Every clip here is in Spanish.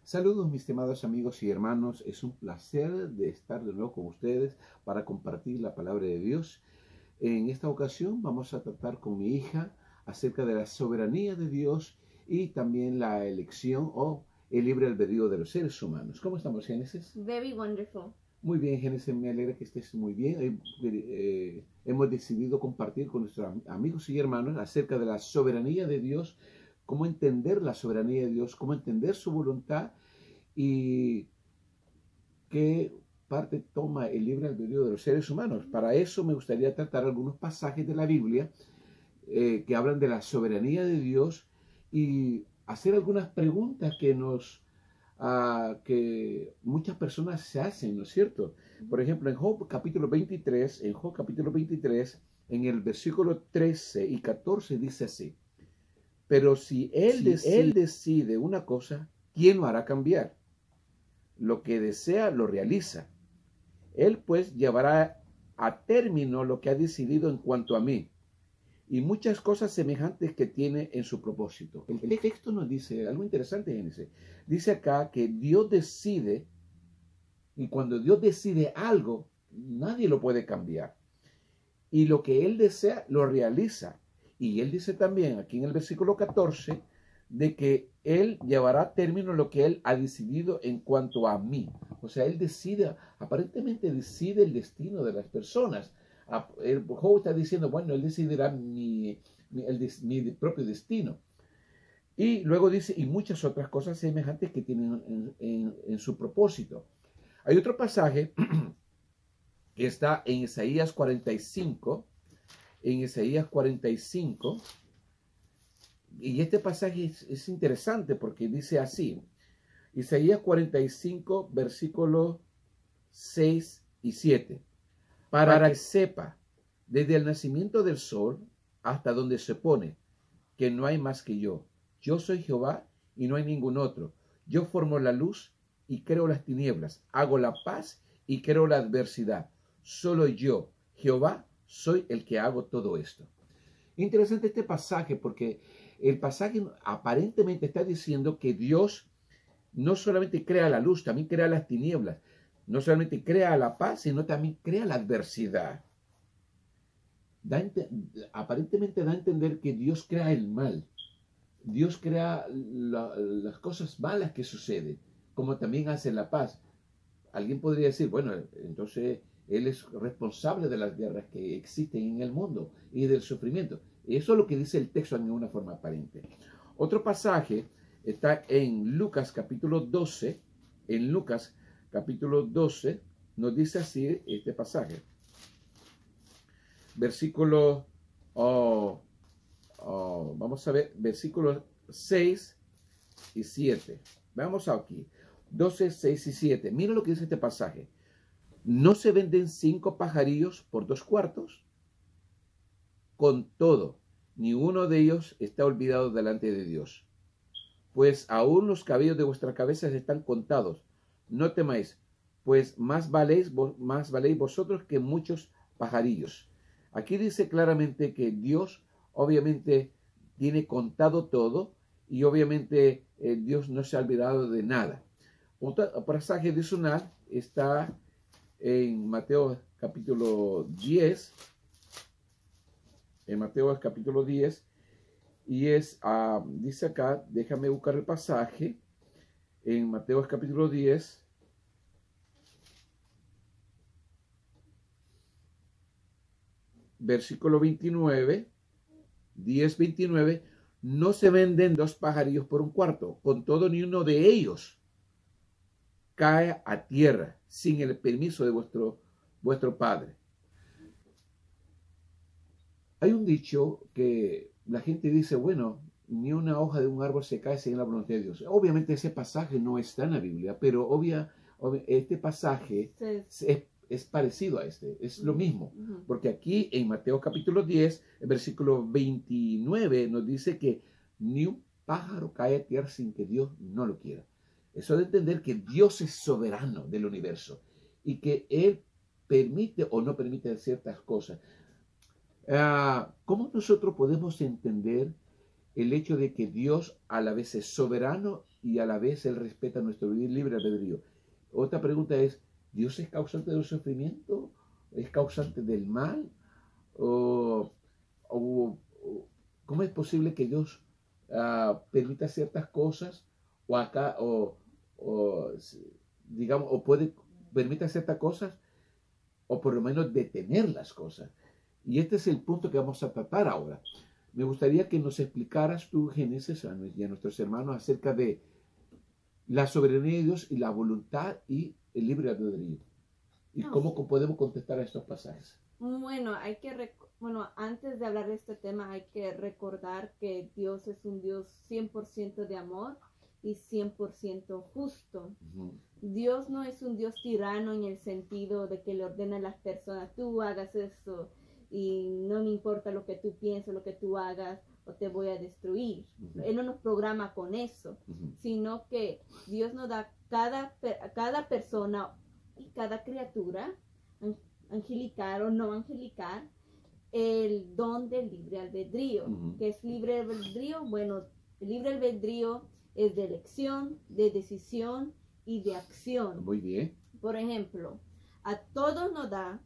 Saludos mis estimados amigos y hermanos, es un placer de estar de nuevo con ustedes para compartir la palabra de Dios. En esta ocasión vamos a tratar con mi hija acerca de la soberanía de Dios y también la elección o el libre albedrío de los seres humanos. ¿Cómo estamos, Génesis? Very wonderful. Muy bien, Génesis, me alegra que estés muy bien. Hemos decidido compartir con nuestros amigos y hermanos acerca de la soberanía de Dios, cómo entender la soberanía de Dios, cómo entender su voluntad y qué parte toma el libre albedrío de los seres humanos. Para eso me gustaría tratar algunos pasajes de la Biblia que hablan de la soberanía de Dios y hacer algunas preguntas que muchas personas se hacen, ¿no es cierto? Por ejemplo, en Job capítulo 23, en el versículo 13 y 14 dice así: pero si él decide una cosa, ¿quién lo hará cambiar? Lo que desea lo realiza. Él pues llevará a término lo que ha decidido en cuanto a mí, y muchas cosas semejantes que tiene en su propósito. El texto nos dice algo interesante, Génesis. Dice acá que Dios decide, y cuando Dios decide algo, nadie lo puede cambiar. Y lo que Él desea, lo realiza. Y Él dice también, aquí en el versículo 14, de que Él llevará a término lo que Él ha decidido en cuanto a mí. O sea, Él decide, aparentemente decide el destino de las personas. El Job está diciendo, bueno, Él decidirá mi propio destino. Y luego dice, y muchas otras cosas semejantes que tienen en su propósito. Hay otro pasaje que está en Isaías 45, y este pasaje es interesante porque dice así, Isaías 45, versículos 6 y 7, para que sepa, desde el nacimiento del sol hasta donde se pone, que no hay más que yo. Yo soy Jehová y no hay ningún otro. Yo formo la luz y creo las tinieblas. Hago la paz y creo la adversidad. Solo yo, Jehová, soy el que hago todo esto. Interesante este pasaje porque el pasaje aparentemente está diciendo que Dios no solamente crea la luz, también crea las tinieblas. No solamente crea la paz, sino también crea la adversidad. Aparentemente da a entender que Dios crea el mal. Dios crea las cosas malas que suceden, como también hace la paz. Alguien podría decir, bueno, entonces Él es responsable de las guerras que existen en el mundo y del sufrimiento. Eso es lo que dice el texto en una forma aparente. Otro pasaje está en Lucas capítulo 12. En Lucas capítulo 12 nos dice así este pasaje. Versículo, vamos a ver, versículos 6 y 7. Vamos aquí. 12, 6 y 7. Mira lo que dice este pasaje. ¿No se venden 5 pajarillos por 2 cuartos? Con todo, ni uno de ellos está olvidado delante de Dios. Pues aún los cabellos de vuestras cabezas están contados. No temáis, pues más valéis vosotros que muchos pajarillos. Aquí dice claramente que Dios obviamente tiene contado todo y obviamente Dios no se ha olvidado de nada. Otro pasaje adicional está en Mateo capítulo 10. En Mateo capítulo 10. Y dice acá, déjame buscar el pasaje. En Mateo capítulo 10. Versículo 29. 10, 29. No se venden 2 pajarillos por 1 cuarto. Con todo, ni uno de ellos cae a tierra sin el permiso de vuestro Padre. Hay un dicho que la gente dice, bueno, ni una hoja de un árbol se cae sin la voluntad de Dios. Obviamente ese pasaje no está en la Biblia, pero este pasaje es parecido a este, es lo mismo. Porque aquí en Mateo capítulo 10, el versículo 29 nos dice que ni un pájaro cae a tierra sin que Dios no lo quiera. Eso de entender que Dios es soberano del universo y que Él permite o no permite ciertas cosas. ¿Cómo nosotros podemos entender el hecho de que Dios a la vez es soberano y a la vez Él respeta nuestro libre albedrío. Otra pregunta es, ¿Dios es causante del sufrimiento? ¿Es causante del mal? ¿O, o- cómo es posible que Dios permita ciertas cosas o acá o, digamos o puede permita ciertas cosas o por lo menos detener las cosas? Y este es el punto que vamos a tratar ahora. Me gustaría que nos explicaras tú, Génesis, y a nuestros hermanos acerca de la soberanía de Dios y la voluntad y el libre albedrío. ¿Y cómo podemos contestar a estos pasajes? Bueno, antes de hablar de este tema hay que recordar que Dios es un Dios 100% de amor y 100% justo. Dios no es un Dios tirano en el sentido de que le ordena a las personas, tú hagas esto y no me importa lo que tú pienses, lo que tú hagas o te voy a destruir. Él no nos programa con eso, sino que Dios nos da cada persona y cada criatura, angelical o no angelical, el don del libre albedrío. ¿Qué es libre albedrío? Bueno, el libre albedrío es de elección, de decisión y de acción. Muy bien. Por ejemplo, a todos nos da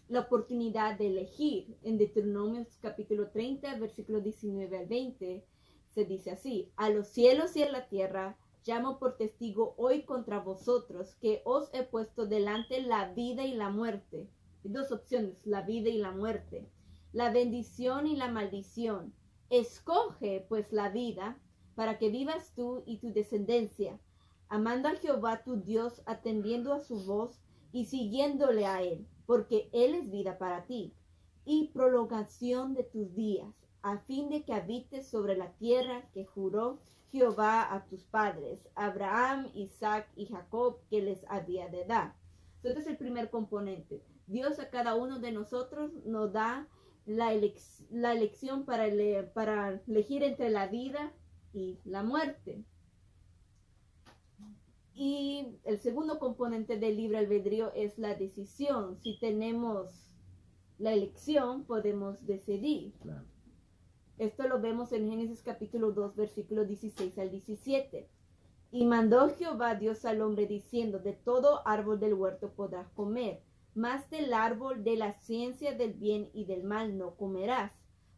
la oportunidad de elegir. En Deuteronomio capítulo 30, versículos 19 al 20, se dice así: a los cielos y a la tierra llamo por testigo hoy contra vosotros que os he puesto delante la vida y la muerte. Dos opciones, la vida y la muerte, la bendición y la maldición. Escoge pues la vida para que vivas tú y tu descendencia, amando a Jehová tu Dios, atendiendo a su voz y siguiéndole a él, porque él es vida para ti y prolongación de tus días, a fin de que habites sobre la tierra que juró Jehová a tus padres, Abraham, Isaac y Jacob, que les había de dar. Este es el primer componente. Dios a cada uno de nosotros nos da la elección para elegir entre la vida y la muerte. Y el segundo componente del libre albedrío es la decisión. Si tenemos la elección, podemos decidir. Claro. Esto lo vemos en Génesis capítulo 2, versículos 16 al 17. Y mandó Jehová Dios al hombre diciendo: de todo árbol del huerto podrás comer, mas del árbol de la ciencia del bien y del mal no comerás,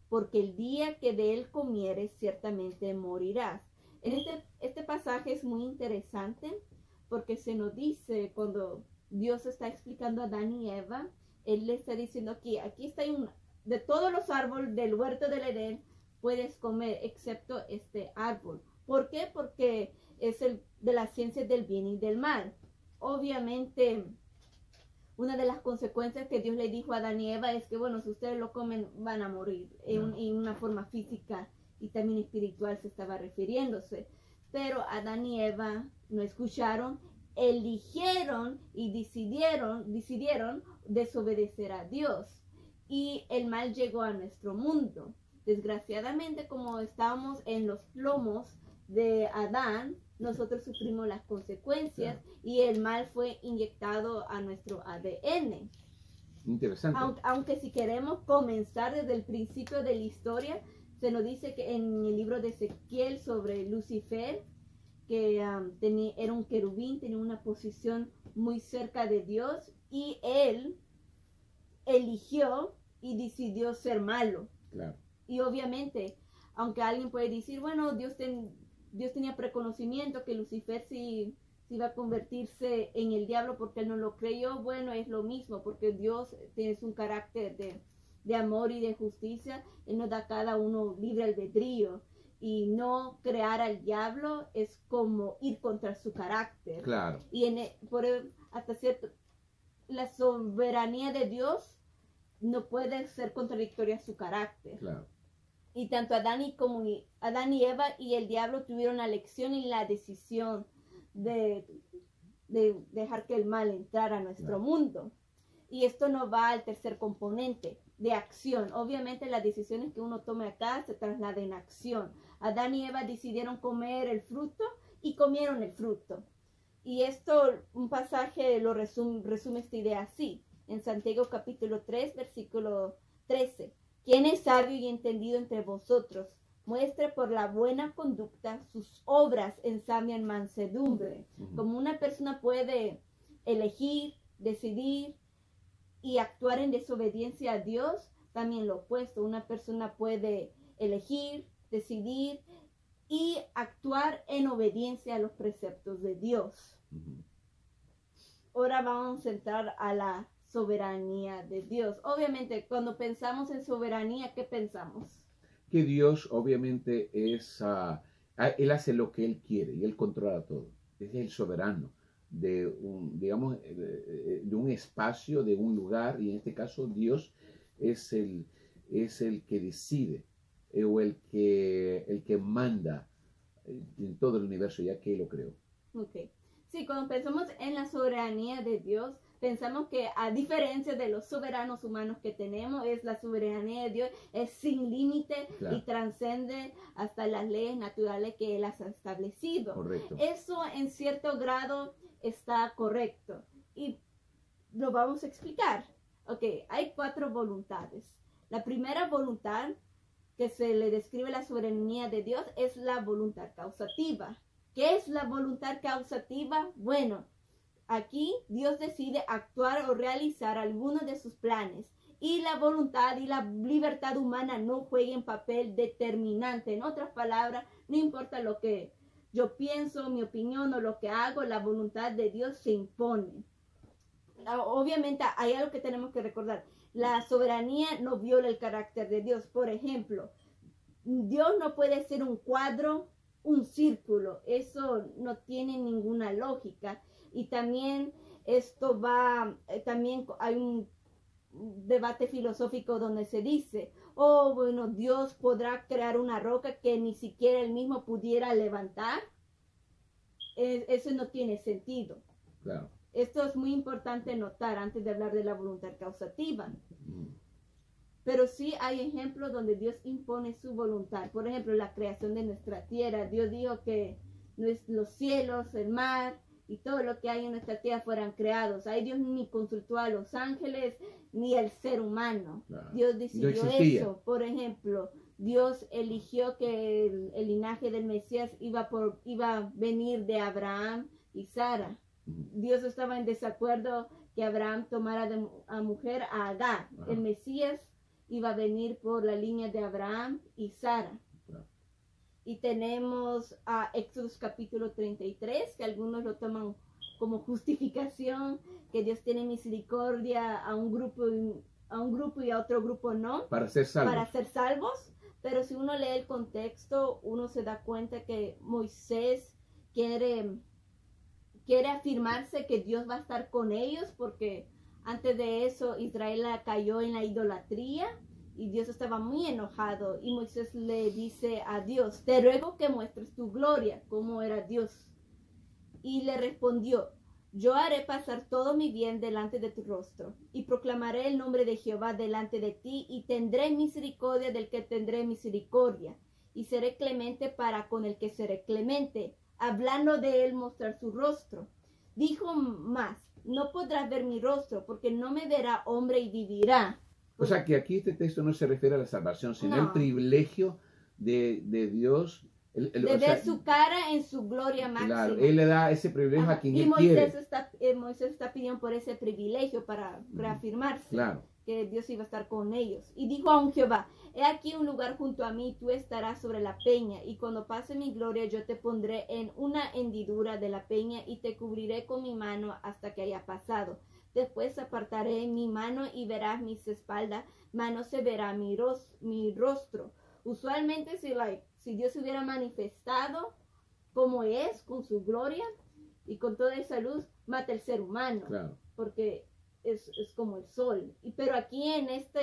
porque el día que de él comieres ciertamente morirás. Este pasaje es muy interesante porque se nos dice, cuando Dios está explicando a Adán y Eva, él le está diciendo aquí está de todos los árboles del huerto del Edén puedes comer excepto este árbol. ¿Por qué? Porque es el de la ciencia del bien y del mal. Obviamente, una de las consecuencias que Dios le dijo a Adán y Eva es que, bueno, si ustedes lo comen, van a morir en una forma física y también espiritual se estaba refiriéndose. Pero Adán y Eva no escucharon, eligieron y decidieron desobedecer a Dios. Y el mal llegó a nuestro mundo. Desgraciadamente, como estábamos en los lomos de Adán, nosotros sufrimos las consecuencias y el mal fue inyectado a nuestro ADN. Interesante. Aunque si queremos comenzar desde el principio de la historia, se nos dice que en el libro de Ezequiel sobre Lucifer, que era un querubín, tenía una posición muy cerca de Dios y él eligió y decidió ser malo. Claro. Y obviamente, aunque alguien puede decir, bueno, Dios tenía preconocimiento que Lucifer sí iba a convertirse en el diablo porque él no lo creyó, bueno, es lo mismo, porque Dios tiene un carácter de amor y de justicia. Él nos da a cada uno libre albedrío, y no crear al diablo es como ir contra su carácter. Claro. Y hasta cierto, la soberanía de Dios no puede ser contradictoria a su carácter. Claro. Y tanto Adán y Eva y el diablo tuvieron la elección y la decisión de dejar que el mal entrara a nuestro mundo. Y esto nos va al tercer componente, de acción. Obviamente las decisiones que uno tome acá se trasladan en acción. Adán y Eva decidieron comer el fruto y comieron el fruto. Y esto, un pasaje lo resume esta idea así. En Santiago capítulo 3, versículo 13. ¿Quién es sabio y entendido entre vosotros? muestre por la buena conducta sus obras ensañan mansedumbre. Ujú. Como una persona puede elegir, decidir y actuar en desobediencia a Dios, también lo opuesto. Una persona puede elegir, decidir y actuar en obediencia a los preceptos de Dios. Ujú. Ahora vamos a entrar a la soberanía de Dios. Obviamente, cuando pensamos en soberanía, ¿qué pensamos? Que Dios obviamente Él hace lo que Él quiere y Él controla todo. Es el soberano de digamos, de un espacio, de un lugar, y en este caso Dios es el que decide, o el que manda en todo el universo, ya que Él lo creó. Okay. Sí, cuando pensamos en la soberanía de Dios, pensamos que a diferencia de los soberanos humanos que tenemos, la soberanía de Dios es sin límite Claro. y trasciende hasta las leyes naturales que Él ha establecido. Correcto. Eso en cierto grado está correcto y lo vamos a explicar. Ok, hay 4 voluntades. La primera voluntad que se le describe la soberanía de Dios es la voluntad causativa. ¿Qué es la voluntad causativa? Bueno, aquí Dios decide actuar o realizar algunos de sus planes y la voluntad y la libertad humana no jueguen papel determinante. En otras palabras, no importa lo que yo pienso, mi opinión o lo que hago, la voluntad de Dios se impone. Obviamente hay algo que tenemos que recordar. La soberanía no viola el carácter de Dios. Por ejemplo, Dios no puede ser un cuadro, un círculo. Eso no tiene ninguna lógica. Y también también hay un debate filosófico donde se dice, oh, bueno, Dios podrá crear una roca que ni siquiera él mismo pudiera levantar. Eso no tiene sentido. Claro. Esto es muy importante notar antes de hablar de la voluntad causativa. Mm. Pero sí hay ejemplos donde Dios impone su voluntad. Por ejemplo, la creación de nuestra tierra. Dios dijo que los cielos, el mar y todo lo que hay en nuestra tierra fueran creados. Ahí Dios ni consultó a los ángeles ni al ser humano. Claro. Dios decidió No existía. eso. Por ejemplo, Dios eligió que el linaje del Mesías iba a venir de Abraham y Sara. Dios estaba en desacuerdo que Abraham tomara a mujer a Agar. Ajá. El Mesías iba a venir por la línea de Abraham y Sara. Claro. Y tenemos a Éxodo capítulo 33, que algunos lo toman como justificación, que Dios tiene misericordia a un grupo y a otro grupo no. Para ser salvos. Para ser salvos. Pero si uno lee el contexto, uno se da cuenta que Moisés quiere afirmarse que Dios va a estar con ellos, porque antes de eso Israel cayó en la idolatría y Dios estaba muy enojado y Moisés le dice a Dios, te ruego que muestres tu gloria, como era Dios. Y le respondió, yo haré pasar todo mi bien delante de tu rostro y proclamaré el nombre de Jehová delante de ti y tendré misericordia del que tendré misericordia y seré clemente para con el que seré clemente, hablando de él mostrar su rostro. Dijo más, no podrás ver mi rostro porque no me verá hombre y vivirá. O sea que aquí este texto no se refiere a la salvación, sino al privilegio de Dios. De ver su cara en su gloria máxima. Claro, Él le da ese privilegio a quien y Él Moisés quiere. Moisés está pidiendo por ese privilegio para reafirmarse. Claro. Que Dios iba a estar con ellos. Y dijo a un Jehová, he aquí un lugar junto a mí, tú estarás sobre la peña, y cuando pase mi gloria yo te pondré en una hendidura de la peña y te cubriré con mi mano hasta que haya pasado. Después apartaré mi mano y verás mis espaldas, mas no se verá mi rostro. Usualmente si Dios se hubiera manifestado como es, con su gloria y con toda esa luz, mata el ser humano. Claro. Porque es como el sol. Pero aquí en esta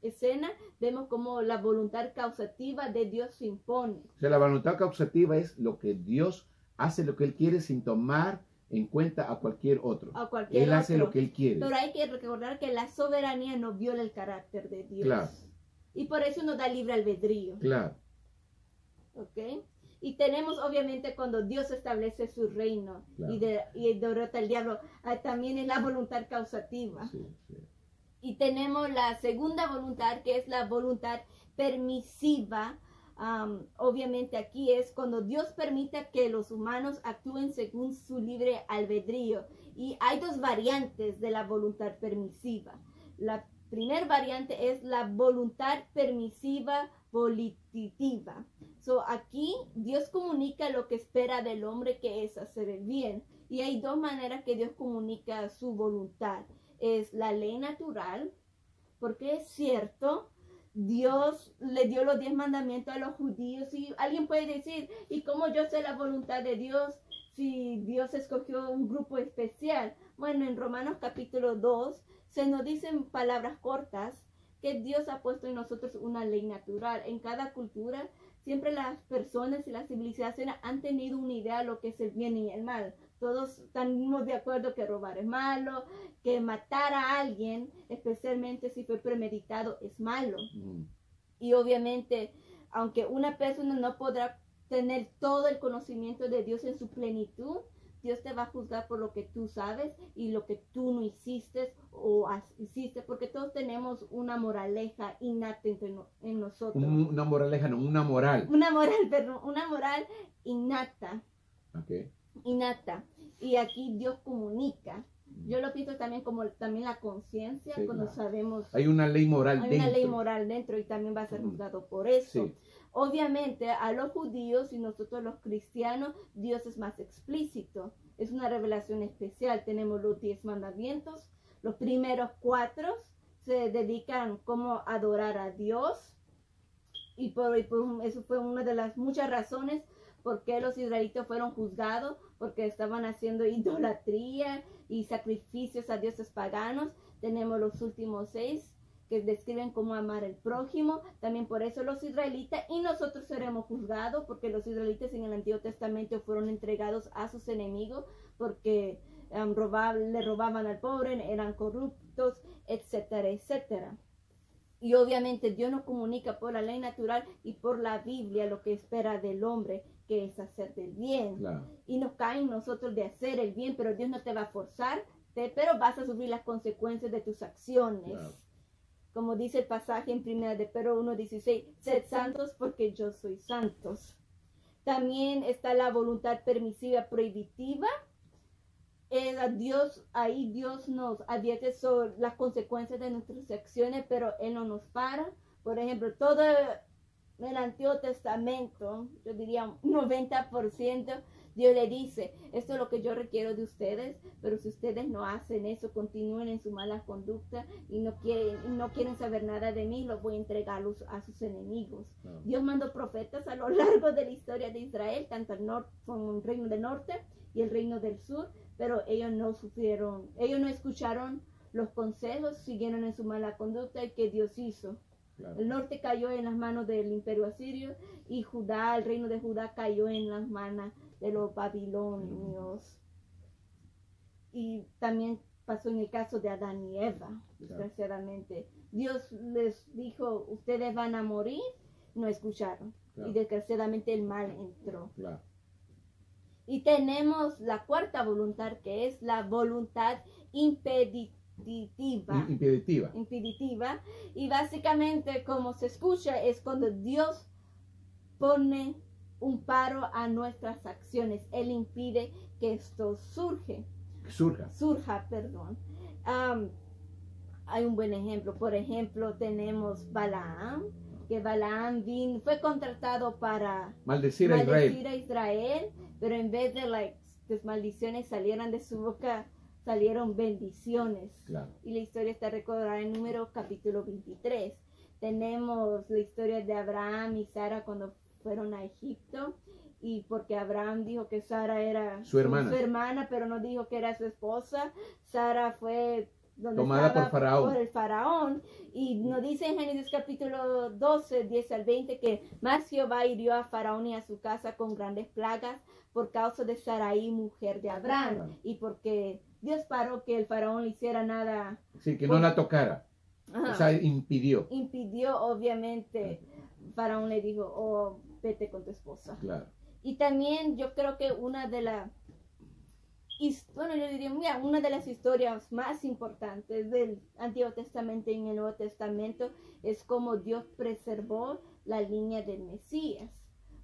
escena vemos como la voluntad causativa de Dios se impone. O sea, la voluntad causativa es lo que Dios hace, lo que Él quiere sin tomar en cuenta a cualquier otro. Él hace lo que Él quiere. Pero hay que recordar que la soberanía no viola el carácter de Dios. Claro. Y por eso nos da libre albedrío. Claro. ¿Ok? Y tenemos obviamente cuando Dios establece su reino, claro, y derrota al diablo, también es la voluntad causativa. Sí, sí. Y tenemos la segunda voluntad, que es la voluntad permisiva Obviamente aquí es cuando Dios permite que los humanos actúen según su libre albedrío. Y hay dos variantes de la voluntad permisiva. La primera variante es la voluntad permisiva volitiva. Aquí Dios comunica lo que espera del hombre, que es hacer el bien. Y hay dos maneras que Dios comunica su voluntad. Es la ley natural, porque es cierto, Dios le dio los 10 mandamientos a los judíos, y alguien puede decir, ¿y cómo yo sé la voluntad de Dios si Dios escogió un grupo especial? Bueno, en Romanos capítulo 2 se nos dicen palabras cortas que Dios ha puesto en nosotros una ley natural. En cada cultura siempre las personas y las civilizaciones han tenido una idea de lo que es el bien y el mal. Todos estamos de acuerdo que robar es malo, que matar a alguien, especialmente si fue premeditado, es malo. Y obviamente, aunque una persona no podrá tener todo el conocimiento de Dios en su plenitud, Dios te va a juzgar por lo que tú sabes y lo que tú no hiciste o hiciste, porque todos tenemos una moraleja innata en nosotros. Una moraleja, no, una moral. Una moral innata. Okay. Innata. Y aquí Dios comunica. Yo lo pienso también como también la conciencia, sí, cuando sabemos. Hay una ley moral dentro. Hay una ley moral dentro y también va a ser juzgado por eso. Sí. Obviamente a los judíos y nosotros los cristianos, Dios es más explícito. Es una revelación especial. Tenemos los 10 mandamientos. Los primeros 4 se dedican como adorar a Dios. Y por eso fue una de las muchas razones por qué los israelitas fueron juzgados, porque estaban haciendo idolatría y sacrificios a dioses paganos. Tenemos los últimos 6 que describen cómo amar al prójimo. También por eso los israelitas y nosotros seremos juzgados, porque los israelitas en el Antiguo Testamento fueron entregados a sus enemigos, porque le robaban al pobre, eran corruptos, etcétera, etcétera. Y obviamente Dios nos comunica por la ley natural y por la Biblia lo que espera del hombre, que es hacer del bien. Claro. Y nos cae en nosotros de hacer el bien, pero Dios no te va a forzar, pero vas a sufrir las consecuencias de tus acciones. Claro. Como dice el pasaje en 1 de Pedro 1:16, sed santos porque yo soy santos. También está la voluntad permisiva prohibitiva. Ahí Dios nos advierte sobre las consecuencias de nuestras acciones, pero Él no nos para. Por ejemplo, todo el Antiguo Testamento, yo diría un 90%, Dios le dice, esto es lo que yo requiero de ustedes, pero si ustedes no hacen eso, continúen en su mala conducta y no quieren saber nada de mí, los voy a entregarlos a sus enemigos. No. Dios mandó profetas a lo largo de la historia de Israel, tanto el reino del norte y el reino del sur, pero ellos no escucharon los consejos, siguieron en su mala conducta y que Dios hizo. Claro. El norte cayó en las manos del imperio asirio y el reino de Judá cayó en las manos de los babilonios. Y también pasó en el caso de Adán y Eva, desgraciadamente. Dios les dijo, ustedes van a morir, no escucharon. Claro. Y desgraciadamente el mal entró. Claro. Y tenemos la cuarta voluntad, que es la voluntad impeditiva. Y básicamente, como se escucha, es cuando Dios pone un paro a nuestras acciones. Él impide que esto surja, perdón. Hay un buen ejemplo. Por ejemplo, tenemos Balaam, que Balaam fue contratado para maldecir a Israel, pero en vez de las maldiciones salieran de su boca, salieron bendiciones. Claro. Y la historia está recordada en Números capítulo 23. Tenemos la historia de Abraham y Sara cuando fueron a Egipto, y porque Abraham dijo que Sara era su hermana, pero no dijo que era su esposa. Sara fue tomada por el faraón, y nos dice en Génesis capítulo 12, 10 al 20, que más Jehová hirió a Faraón y a su casa con grandes plagas por causa de Sarai, mujer de Abraham. Claro. Y porque Dios paró que el faraón le hiciera nada. Sí, que no la tocara. Ajá. O sea, impidió. Impidió, obviamente. Faraón le dijo, vete con tu esposa. Claro. Y también yo creo que una de las historias más importantes del Antiguo Testamento y en el Nuevo Testamento es cómo Dios preservó la línea del Mesías,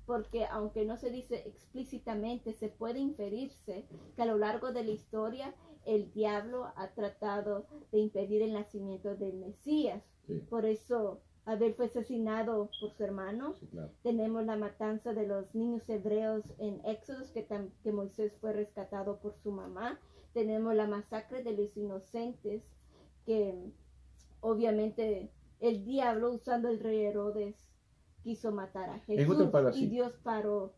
porque aunque no se dice explícitamente, se puede inferirse que a lo largo de la historia el diablo ha tratado de impedir el nacimiento del Mesías. Sí. Por eso Abel fue asesinado por su hermano. Sí, claro. Tenemos la matanza de los niños hebreos en Éxodo, que Moisés fue rescatado por su mamá. Tenemos la masacre de los inocentes, que obviamente el diablo, usando el rey Herodes, quiso matar a En Jesús. otras palabras, Y sí. Dios Claro.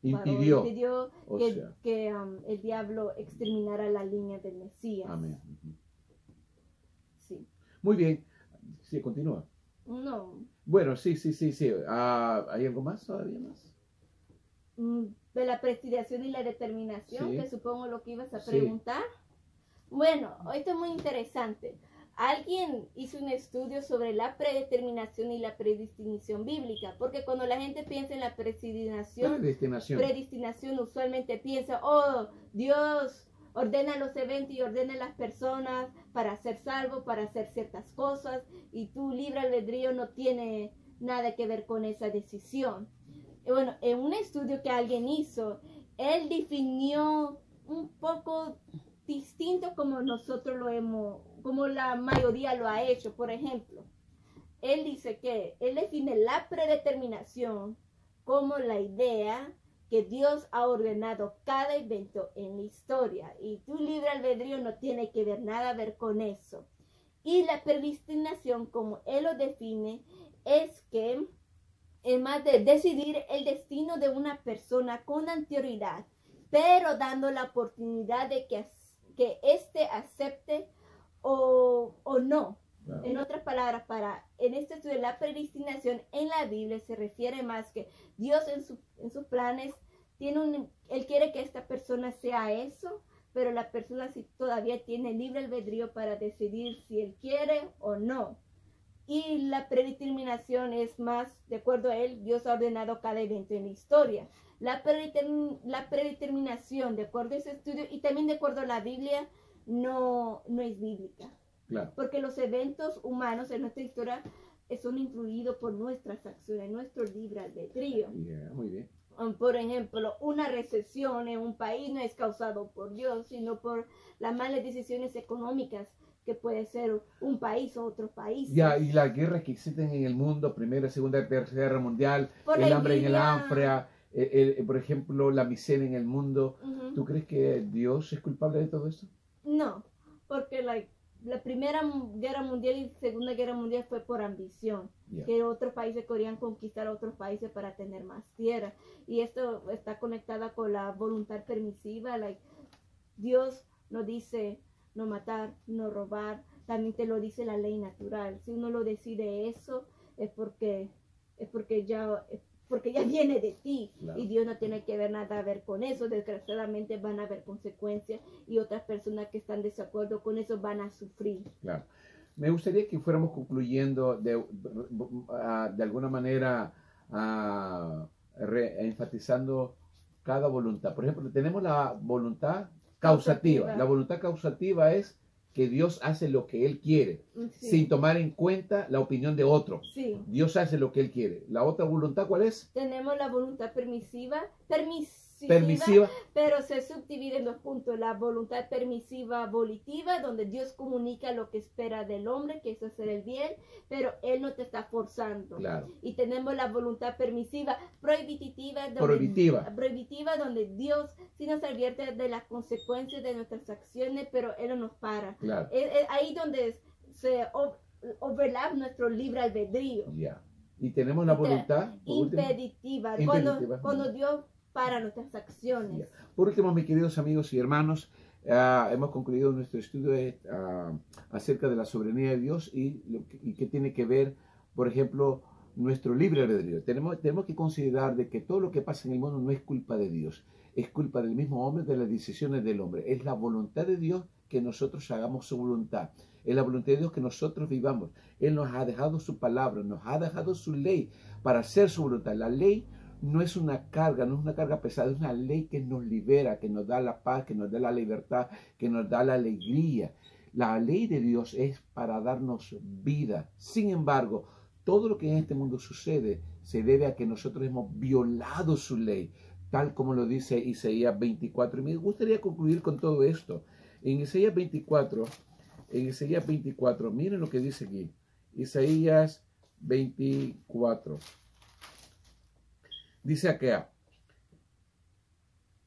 impidió O que, sea. el diablo exterminara la línea del Mesías. Amén. Ujú. Sí. Muy bien. Sí, continúa. No. Bueno, sí. ¿Hay algo más? ¿Todavía más? De la predestinación y la determinación, Sí. que supongo lo que ibas a Sí. preguntar. Bueno, esto es muy interesante. Alguien hizo un estudio sobre la predeterminación y la predestinación bíblica, porque cuando la gente piensa en la predestinación usualmente piensa, oh, Dios ordena los eventos y ordena las personas para ser salvos, para hacer ciertas cosas, y tu libre albedrío no tiene nada que ver con esa decisión. Bueno, en un estudio que alguien hizo, él definió un poco distinto como nosotros como la mayoría lo ha hecho. Por ejemplo, él dice que él define la predeterminación como la idea que Dios ha ordenado cada evento en la historia, y tu libre albedrío no tiene que ver nada a ver con eso. Y la predestinación, como él lo define, es que es más de decidir el destino de una persona con anterioridad, pero dando la oportunidad de que éste acepte o no. Claro. En otras palabras, en este estudio de la predestinación en la Biblia se refiere más que Dios en sus planes Él quiere que esta persona sea eso, pero la persona sí todavía tiene libre albedrío para decidir si él quiere o no. Y la predeterminación es más, de acuerdo a él, Dios ha ordenado cada evento en la historia. La predeterminación, de acuerdo a ese estudio y también de acuerdo a la Biblia, no es bíblica. Claro. Porque los eventos humanos en nuestra historia son influidos por nuestras acciones, nuestro libre albedrío. Muy bien. Por ejemplo, una recesión en un país no es causado por Dios, sino por las malas decisiones económicas que puede ser un país o otro país. Y las guerras que existen en el mundo, Primera, Segunda, Tercera Guerra Mundial, Por el la hambre en el envidia. África, por ejemplo, la miseria en el mundo. Ujú. ¿Tú crees que Dios es culpable de todo eso? No, porque la Primera Guerra Mundial y Segunda Guerra Mundial fue por ambición, Yeah. que otros países querían conquistar a otros países para tener más tierra. Y esto está conectada con la voluntad permisiva. Dios no dice no matar, no robar, también te lo dice la ley natural. Si uno lo decide eso, es porque ya viene de ti. Claro. Y Dios no tiene que ver nada a ver con eso. Desgraciadamente van a haber consecuencias y otras personas que están de desacuerdo con eso van a sufrir. Claro. Me gustaría que fuéramos concluyendo de alguna manera enfatizando cada voluntad. Por ejemplo, tenemos la voluntad causativa. La voluntad causativa es que Dios hace lo que Él quiere, Sí. sin tomar en cuenta la opinión de otro. Sí. Dios hace lo que Él quiere. La otra voluntad, ¿cuál es? Tenemos la voluntad permisiva, Permisiva. pero se subdivide en dos puntos: la voluntad permisiva volitiva, donde Dios comunica lo que espera del hombre, que es hacer el bien, pero Él no te está forzando. Claro. Y tenemos la voluntad permisiva prohibitiva, donde Dios sí nos advierte de las consecuencias de nuestras acciones, pero Él no nos para. Claro. Es ahí donde se overlap nuestro libre albedrío. Ya. Y tenemos la voluntad por último, Impeditiva, impeditiva. cuando Dios para nuestras acciones. Ya. Por último, mis queridos amigos y hermanos, hemos concluido nuestro estudio acerca de la soberanía de Dios y qué tiene que ver, por ejemplo, nuestro libre albedrío. Tenemos que considerar de que todo lo que pasa en el mundo no es culpa de Dios, es culpa del mismo hombre, de las decisiones del hombre. Es la voluntad de Dios que nosotros hagamos su voluntad. Es la voluntad de Dios que nosotros vivamos. Él nos ha dejado su palabra, nos ha dejado su ley para hacer su voluntad. La ley no es una carga, no es una carga pesada, es una ley que nos libera, que nos da la paz, que nos da la libertad, que nos da la alegría. La ley de Dios es para darnos vida. Sin embargo, todo lo que en este mundo sucede se debe a que nosotros hemos violado su ley, tal como lo dice Isaías 24. Y me gustaría concluir con todo esto. En Isaías 24, miren lo que dice aquí. Isaías 24. Dice acá,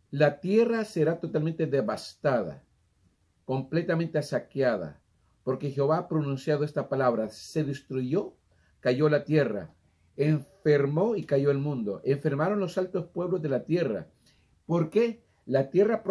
la tierra será totalmente devastada, completamente saqueada, porque Jehová ha pronunciado esta palabra: se destruyó, cayó la tierra, enfermó y cayó el mundo, enfermaron los altos pueblos de la tierra. ¿Por qué? La tierra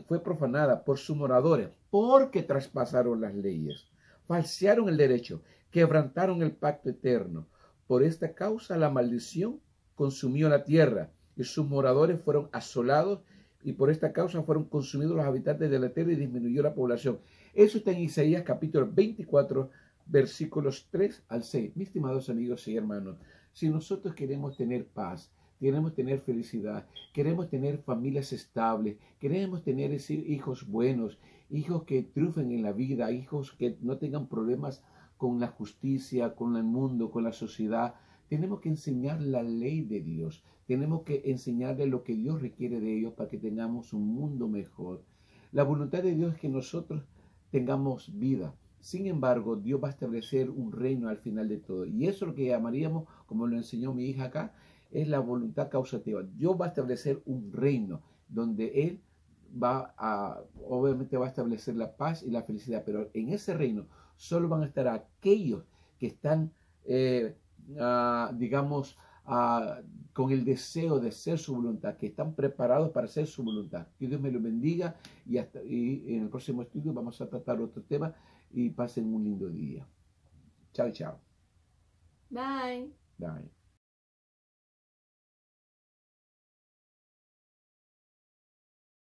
fue profanada por sus moradores, porque traspasaron las leyes, falsearon el derecho, quebrantaron el pacto eterno. Por esta causa la maldición consumió la tierra y sus moradores fueron asolados, y por esta causa fueron consumidos los habitantes de la tierra y disminuyó la población. Eso está en Isaías capítulo 24, versículos 3 al 6. Mis estimados amigos y hermanos, si nosotros queremos tener paz, queremos tener felicidad, queremos tener familias estables, queremos tener hijos buenos, hijos que triunfen en la vida, hijos que no tengan problemas con la justicia, con el mundo, con la sociedad, tenemos que enseñar la ley de Dios. Tenemos que enseñarles lo que Dios requiere de ellos para que tengamos un mundo mejor. La voluntad de Dios es que nosotros tengamos vida. Sin embargo, Dios va a establecer un reino al final de todo. Y eso es lo que llamaríamos, como lo enseñó mi hija acá, es la voluntad causativa. Dios va a establecer un reino donde Él obviamente va a establecer la paz y la felicidad. Pero en ese reino solo van a estar aquellos que están, digamos, con el deseo de hacer su voluntad, que están preparados para hacer su voluntad. Que Dios me lo bendiga y en el próximo estudio vamos a tratar otro tema y pasen un lindo día. Chao, chao. Bye. Bye.